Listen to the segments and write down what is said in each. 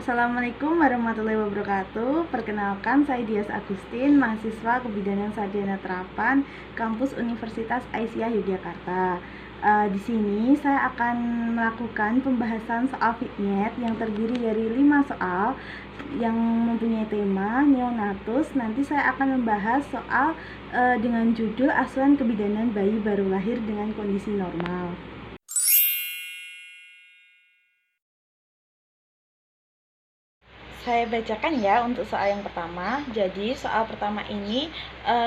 Assalamualaikum warahmatullahi wabarakatuh. Perkenalkan, saya Dias Agustin, mahasiswa Kebidanan Sarjana Terapan Kampus Universitas Aisyah Yogyakarta. Di sini saya akan melakukan pembahasan soal vignette yang terdiri dari 5 soal yang mempunyai tema neonatus. Nanti saya akan membahas soal dengan judul asuhan kebidanan bayi baru lahir dengan kondisi normal. Saya bacakan ya untuk soal yang pertama. Jadi soal pertama ini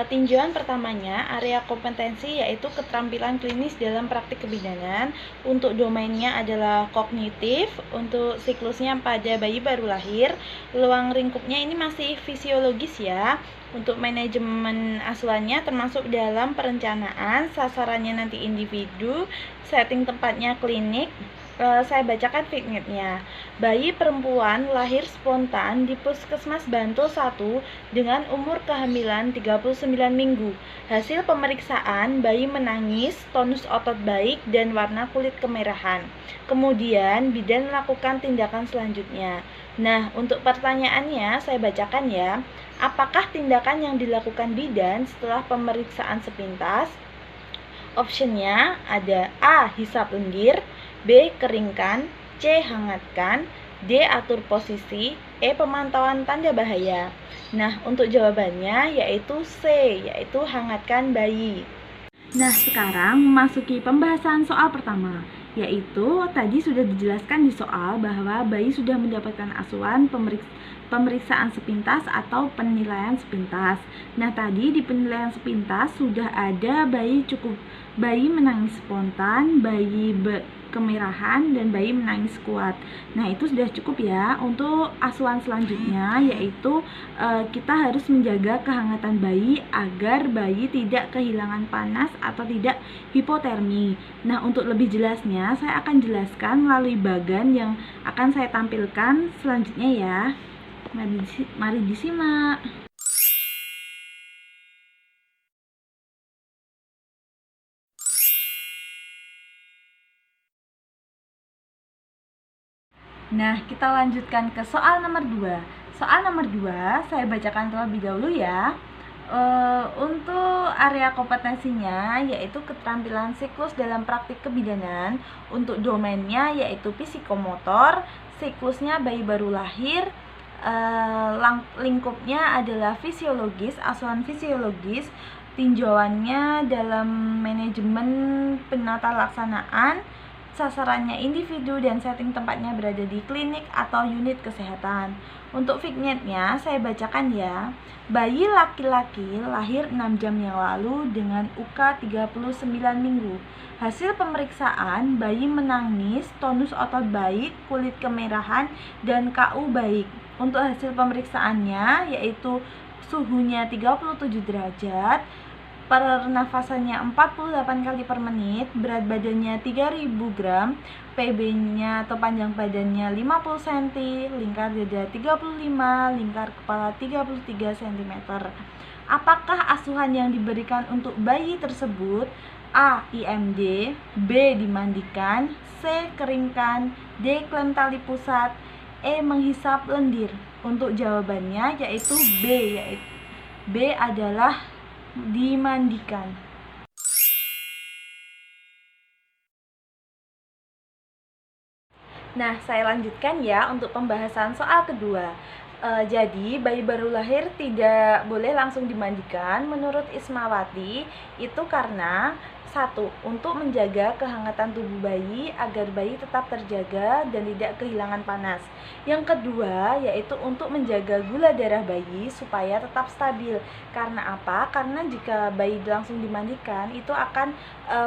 tinjauan pertamanya area kompetensi yaitu keterampilan klinis dalam praktik kebidanan. Untuk domainnya adalah kognitif. Untuk siklusnya pada bayi baru lahir. Ruang lingkupnya ini masih fisiologis ya. Untuk manajemen asuhannya termasuk dalam perencanaan, sasarannya nanti individu, setting tempatnya klinik. Saya bacakan vignette-nya. Bayi perempuan lahir spontan di Puskesmas Bantul 1 dengan umur kehamilan 39 minggu. Hasil pemeriksaan, bayi menangis, tonus otot baik, dan warna kulit kemerahan. Kemudian, bidan melakukan tindakan selanjutnya. Nah, untuk pertanyaannya, saya bacakan ya. Apakah tindakan yang dilakukan bidan setelah pemeriksaan sepintas? Optionnya ada A. Hisap lendir, B. Keringkan, C. Hangatkan, D. Atur posisi, E. Pemantauan tanda bahaya. Nah, untuk jawabannya yaitu C, yaitu hangatkan bayi. Nah, sekarang memasuki pembahasan soal pertama, yaitu tadi sudah dijelaskan di soal bahwa bayi sudah mendapatkan asuhan pemeriksaan sepintas atau penilaian sepintas. Nah, tadi di penilaian sepintas sudah ada bayi menangis spontan, bayi kemerahan, dan bayi menangis kuat. Nah, itu sudah cukup ya. Untuk asuhan selanjutnya yaitu kita harus menjaga kehangatan bayi agar bayi tidak kehilangan panas atau tidak hipotermi. Nah, untuk lebih jelasnya saya akan jelaskan melalui bagan yang akan saya tampilkan selanjutnya ya. Mari disimak. Nah, kita lanjutkan ke soal nomor 2. Soal nomor 2 saya bacakan terlebih dahulu ya. Untuk area kompetensinya yaitu keterampilan siklus dalam praktik kebidanan. Untuk domainnya yaitu psikomotor, siklusnya bayi baru lahir, lingkupnya adalah fisiologis, asuhan fisiologis, tinjauannya dalam manajemen penata laksanaan, sasarannya individu, dan setting tempatnya berada di klinik atau unit kesehatan. Untuk vignette-nya saya bacakan ya. Bayi laki-laki lahir 6 jam yang lalu dengan UK 39 minggu. Hasil pemeriksaan, bayi menangis, tonus otot baik, kulit kemerahan, dan KU baik. Untuk hasil pemeriksaannya yaitu suhunya 37 derajat, pernafasannya 48 kali per menit, berat badannya 3000 gram, PB-nya atau panjang badannya 50 cm, lingkar dada 35, lingkar kepala 33 cm. Apakah asuhan yang diberikan untuk bayi tersebut? A. IMD, B. Dimandikan, C. Keringkan, D. Klem tali pusat, E. Menghisap lendir. Untuk jawabannya yaitu B, yaitu B adalah dimandikan. Nah, saya lanjutkan ya untuk pembahasan soal kedua. Jadi, bayi baru lahir tidak boleh langsung dimandikan. Menurut Ismawati, itu karena satu, untuk menjaga kehangatan tubuh bayi agar bayi tetap terjaga dan tidak kehilangan panas. Yang kedua, yaitu untuk menjaga gula darah bayi supaya tetap stabil. Karena apa? Karena jika bayi langsung dimandikan, itu akan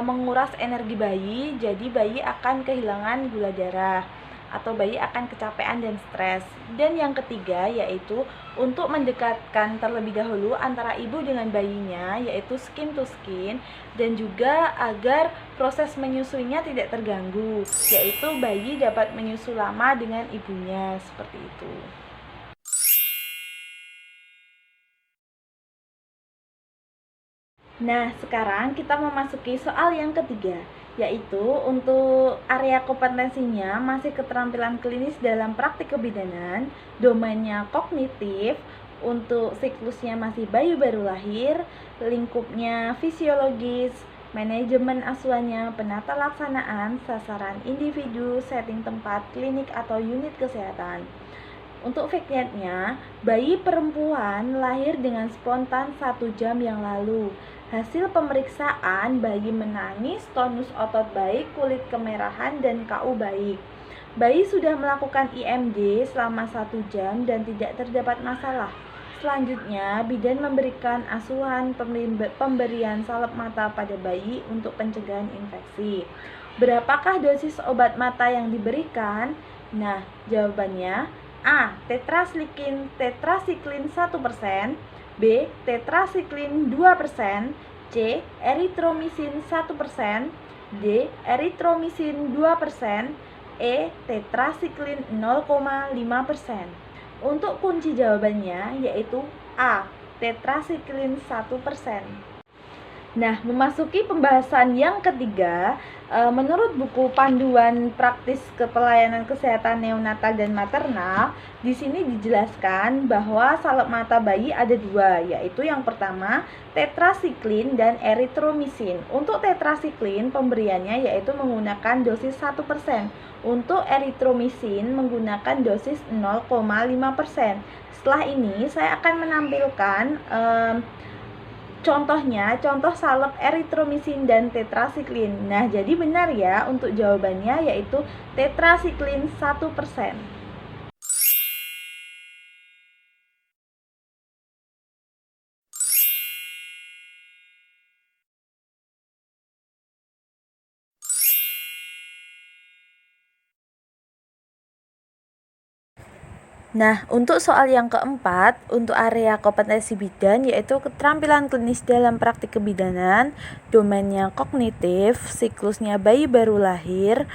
menguras energi bayi, jadi bayi akan kehilangan gula darah atau bayi akan kecapean dan stres. Dan yang ketiga yaitu untuk mendekatkan terlebih dahulu antara ibu dengan bayinya, yaitu skin to skin, dan juga agar proses menyusuinya tidak terganggu, yaitu bayi dapat menyusu lama dengan ibunya, seperti itu. Nah, sekarang kita memasuki soal yang ketiga, yaitu untuk area kompetensinya masih keterampilan klinis dalam praktik kebidanan, domainnya kognitif, untuk siklusnya masih bayi baru lahir, lingkupnya fisiologis, manajemen asuhannya penata laksanaan, sasaran individu, setting tempat, klinik atau unit kesehatan. Untuk vignetnya, bayi perempuan lahir dengan spontan 1 jam yang lalu. Hasil pemeriksaan, bayi menangis, tonus otot baik, kulit kemerahan, dan KU baik. Bayi sudah melakukan IMD selama 1 jam dan tidak terdapat masalah. Selanjutnya, bidan memberikan asuhan pemberian salep mata pada bayi untuk pencegahan infeksi. Berapakah dosis obat mata yang diberikan? Nah, jawabannya A. Tetrasiklin 1%, B. Tetrasiklin 2%, C. Eritromisin 1%, D. Eritromisin 2%, E. Tetrasiklin 0,5%. Untuk kunci jawabannya yaitu A. Tetrasiklin 1%. Nah, memasuki pembahasan yang ketiga, menurut buku Panduan Praktis Kepelayanan Kesehatan Neonatal dan Maternal, di sini dijelaskan bahwa salep mata bayi ada 2, yaitu yang pertama tetrasiklin dan eritromisin. Untuk tetrasiklin pemberiannya yaitu menggunakan dosis 1%. Untuk eritromisin menggunakan dosis 0,5%. Setelah ini saya akan menampilkan contoh salep eritromisin dan tetrasiklin. Nah, jadi benar ya untuk jawabannya yaitu tetrasiklin 1%. Nah, untuk soal yang keempat, untuk area kompetensi bidan yaitu keterampilan klinis dalam praktik kebidanan, domainnya kognitif, siklusnya bayi baru lahir,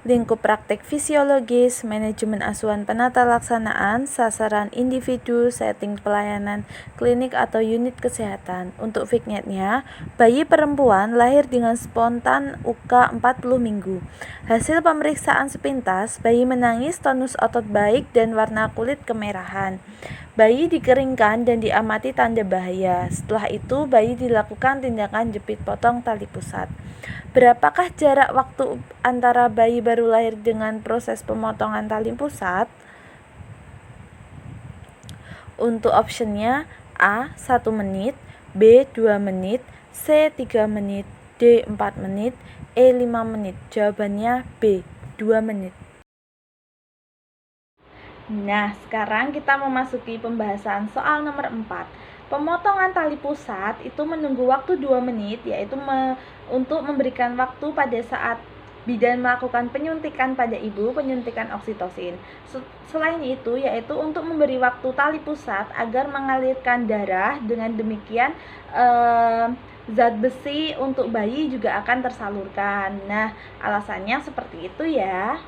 lingkup praktik fisiologis, manajemen asuhan penata laksanaan, sasaran individu, setting pelayanan klinik atau unit kesehatan. Untuk vignetnya, bayi perempuan lahir dengan spontan UK 40 minggu. Hasil pemeriksaan sepintas, bayi menangis, tonus otot baik, dan warna kulit kemerahan. Bayi dikeringkan dan diamati tanda bahaya. Setelah itu, bayi dilakukan tindakan jepit potong tali pusat. Berapakah jarak waktu antara bayi baru lahir dengan proses pemotongan tali pusat? Untuk optionnya A. 1 menit, B. 2 menit, C. 3 menit, D. 4 menit, E. 5 menit. Jawabannya B. 2 menit. Nah, sekarang kita memasuki pembahasan soal nomor 4. Pemotongan tali pusat itu menunggu waktu 2 menit, yaitu untuk memberikan waktu pada saat bidan melakukan penyuntikan pada ibu, penyuntikan oksitosin. Selain itu, yaitu untuk memberi waktu tali pusat agar mengalirkan darah, dengan demikian zat besi untuk bayi juga akan tersalurkan. Nah, alasannya seperti itu ya.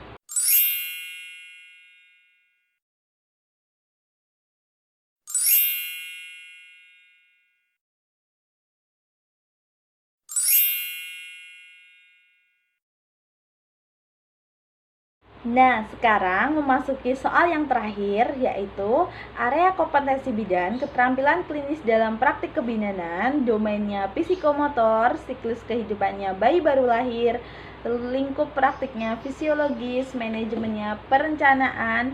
Nah, sekarang memasuki soal yang terakhir, yaitu area kompetensi bidan, keterampilan klinis dalam praktik kebidanan, domainnya psikomotor, siklus kehidupannya bayi baru lahir, lingkup praktiknya fisiologis, manajemennya perencanaan,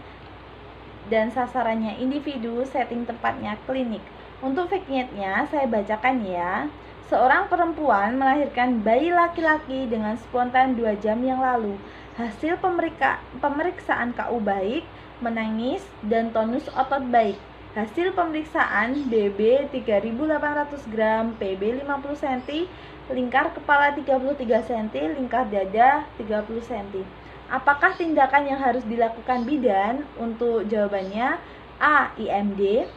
dan sasarannya individu, setting tempatnya klinik. Untuk vignetnya saya bacakan ya. Seorang perempuan melahirkan bayi laki-laki dengan spontan 2 jam yang lalu. Hasil pemeriksaan KU baik, menangis, dan tonus otot baik. Hasil pemeriksaan BB 3.800 gram, PB 50 cm, lingkar kepala 33 cm, lingkar dada 30 cm. Apakah tindakan yang harus dilakukan bidan? Untuk jawabannya A. IMD,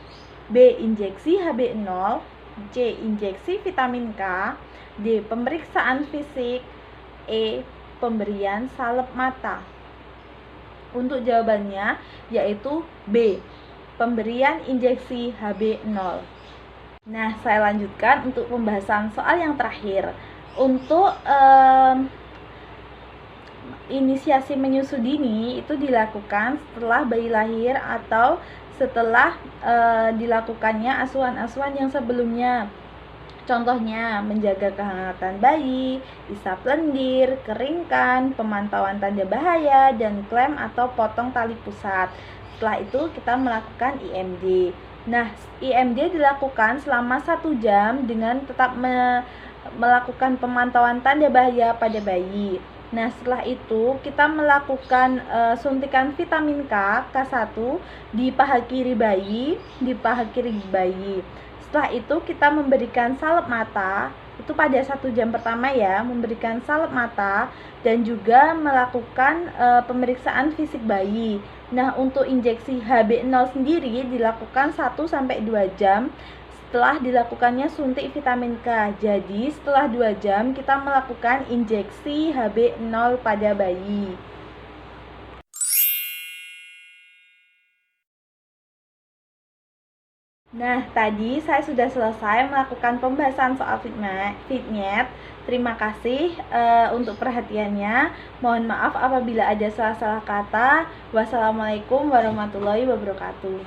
B. Injeksi HB0, C. Injeksi vitamin K, D. Pemeriksaan fisik, E. Pemberian salep mata. Untuk jawabannya yaitu B. Pemberian injeksi HB0. Nah, saya lanjutkan untuk pembahasan soal yang terakhir. Untuk inisiasi menyusu dini itu dilakukan setelah bayi lahir atau setelah dilakukannya asuhan-asuhan yang sebelumnya. Contohnya, menjaga kehangatan bayi, isap lendir, keringkan, pemantauan tanda bahaya, dan klem atau potong tali pusat. Setelah itu kita melakukan IMD. Nah, IMD dilakukan selama 1 jam dengan tetap melakukan pemantauan tanda bahaya pada bayi. Nah, setelah itu kita melakukan suntikan vitamin K1 di paha kiri bayi. Setelah itu kita memberikan salep mata, itu pada 1 jam pertama ya, memberikan salep mata dan juga melakukan pemeriksaan fisik bayi. Nah, untuk injeksi HB0 sendiri dilakukan 1-2 jam setelah dilakukannya suntik vitamin K. Jadi setelah 2 jam kita melakukan injeksi HB0 pada bayi. Nah, tadi saya sudah selesai melakukan pembahasan soal vignette. Terima kasih untuk perhatiannya. Mohon maaf apabila ada salah-salah kata. Wassalamualaikum warahmatullahi wabarakatuh.